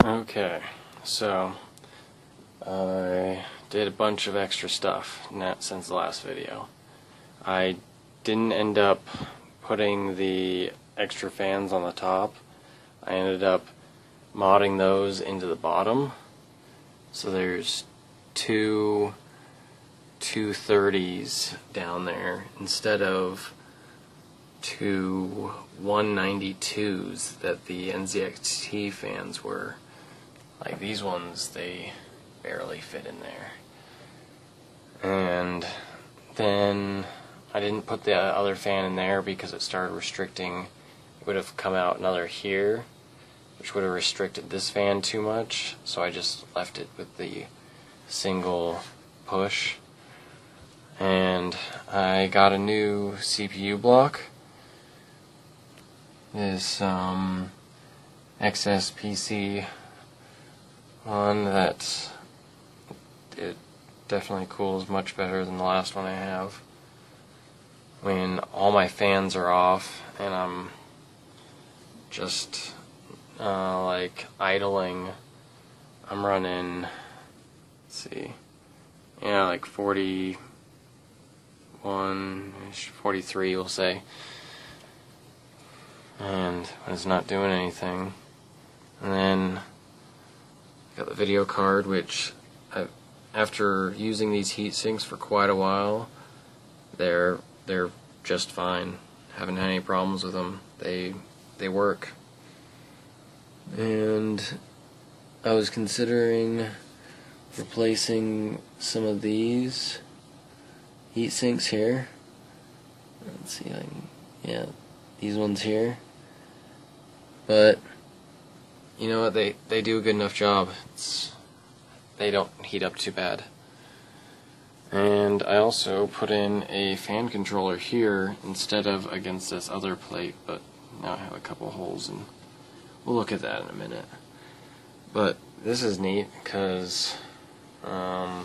Okay, so I did a bunch of extra stuff since the last video. I didn't end up putting the extra fans on the top. I ended up modding those into the bottom. So there's two 230s down there instead of two 192s that the NZXT fans were. Like these ones, they barely fit in there. And then I didn't put the other fan in there because it started restricting. It would have come out another here, which would have restricted this fan too much, so I just left it with the single push. And I got a new CPU block. This XSPC one that it definitely cools much better than the last one I have. When all my fans are off and I'm just like idling, I'm running, let's see, yeah, like 41, 43 we'll say, and when it's not doing anything. And then got the video card, which after using these heat sinks for quite a while, they're just fine. Haven't had any problems with them. They work. And I was considering replacing some of these heat sinks here. Let's see, yeah, these ones here. But you know what? They do a good enough job. They don't heat up too bad. And I also put in a fan controller here instead of against this other plate, but now I have a couple holes, and we'll look at that in a minute. But this is neat because now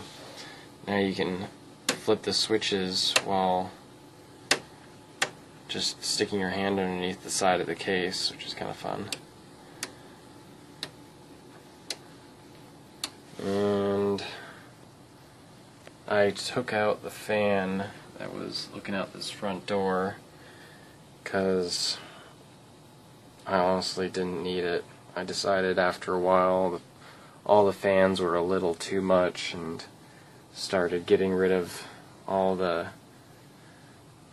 you can flip the switches while just sticking your hand underneath the side of the case, which is kind of fun. And I took out the fan that was looking out this front door because I honestly didn't need it. I decided after a while all the fans were a little too much and started getting rid of all the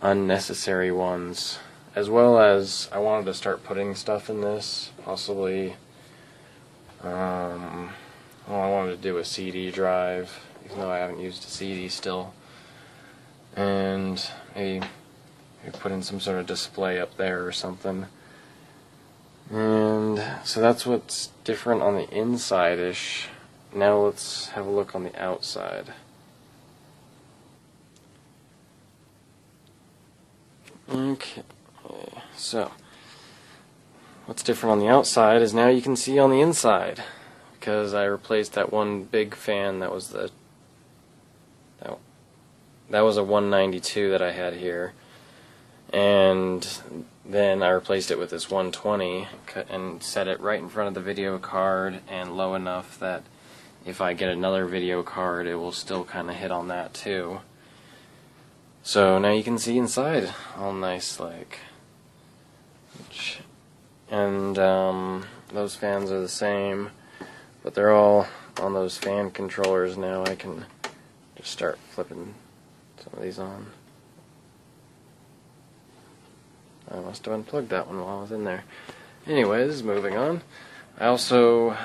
unnecessary ones, as well as I wanted to start putting stuff in this, possibly well, I wanted to do a CD drive, even though I haven't used a CD still, and maybe put in some sort of display up there or something. And so that's what's different on the inside-ish. Now let's have a look on the outside. Okay, so what's different on the outside is now you can see on the inside, because I replaced that one big fan that was that was a 192 that I had here, and then I replaced it with this 120 and set it right in front of the video card and low enough that if I get another video card it will still kind of hit on that too. So now you can see inside all nice, like, and those fans are the same, but they're all on those fan controllers now. I can just start flipping some of these on. I must have unplugged that one while I was in there. Anyways, moving on. I also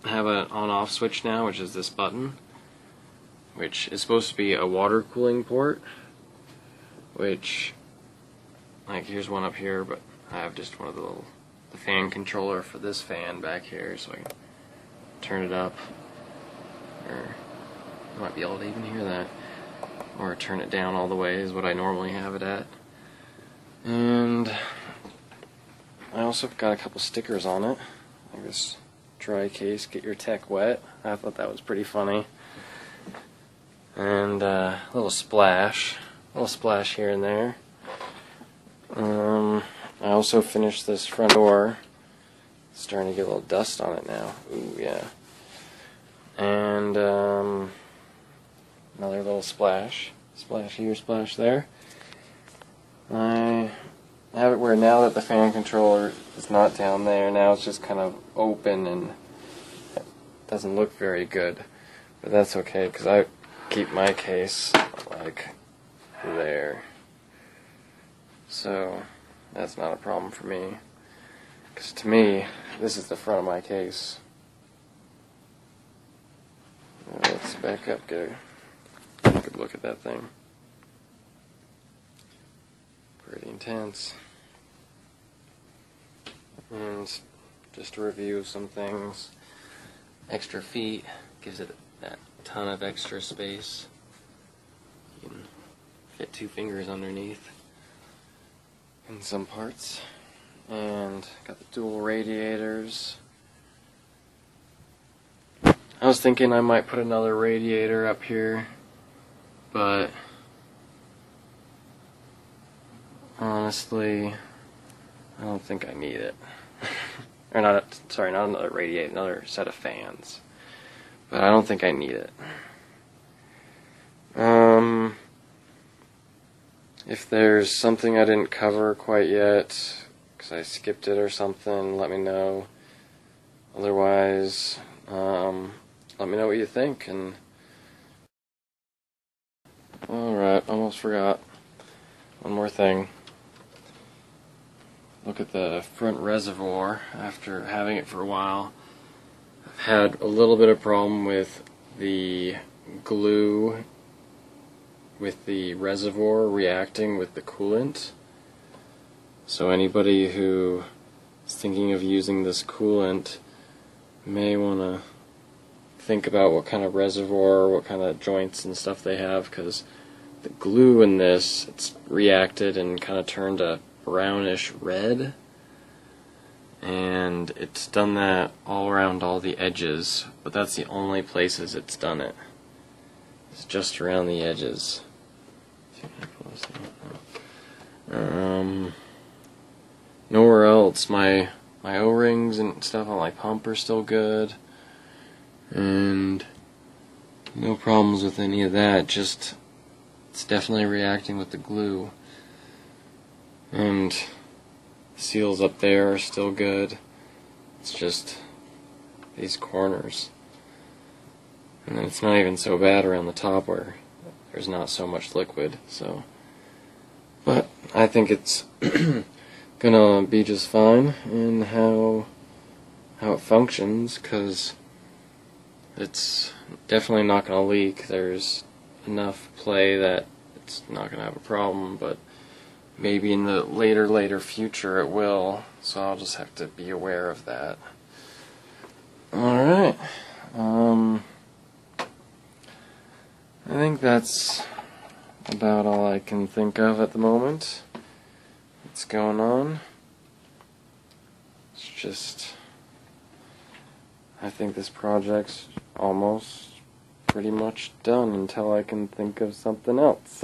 have an on-off switch now, which is this button, which is supposed to be a water cooling port, which, like, here's one up here, but I have just one of the fan controller for this fan back here, so I can turn it up, or you might be able to even hear that, or turn it down all the way is what I normally have it at. And I also got a couple stickers on it, like this dry case, get your tech wet. I thought that was pretty funny. And a little splash here and there. I also finished this front door. starting to get a little dust on it now. Ooh, yeah. And another little splash. Splash here, splash there. I have it where now that the fan controller is not down there, now it's just kind of open and it doesn't look very good. But that's okay, because I keep my case like there. So that's not a problem for me. Because to me, this is the front of my case. Let's back up, get a good look at that thing. Pretty intense. And just to review some things, extra feet gives it that ton of extra space. You can fit 2 fingers underneath in some parts. And got the dual radiators. I was thinking I might put another radiator up here, but honestly, I don't think I need it. Or not another radiator, another set of fans. But I don't think I need it. If there's something I didn't cover quite yet, because I skipped it or something, let me know. Otherwise, let me know what you think. And alright, almost forgot. One more thing. Look at the front reservoir after having it for a while. I've had a little bit of problem with the glue with the reservoir reacting with the coolant. So anybody who is thinking of using this coolant may want to think about what kind of reservoir, what kind of joints and stuff they have, because the glue in this, it's reacted and kind of turned a brownish red, and it's done that all around all the edges, but that's the only places it's done it. It's just around the edges. Nowhere else. My O-rings and stuff on my pump are still good, and no problems with any of that. Just it's definitely reacting with the glue. And the seals up there are still good. It's just these corners. And then it's not even so bad around the top where there's not so much liquid. So, but I think it's gonna be just fine in how it functions, because it's definitely not gonna leak. There's enough play that it's not gonna have a problem, but maybe in the later future it will, so I'll just have to be aware of that. Alright, I think that's about all I can think of at the moment. What's going on? It's just, I think this project's almost pretty much done until I can think of something else.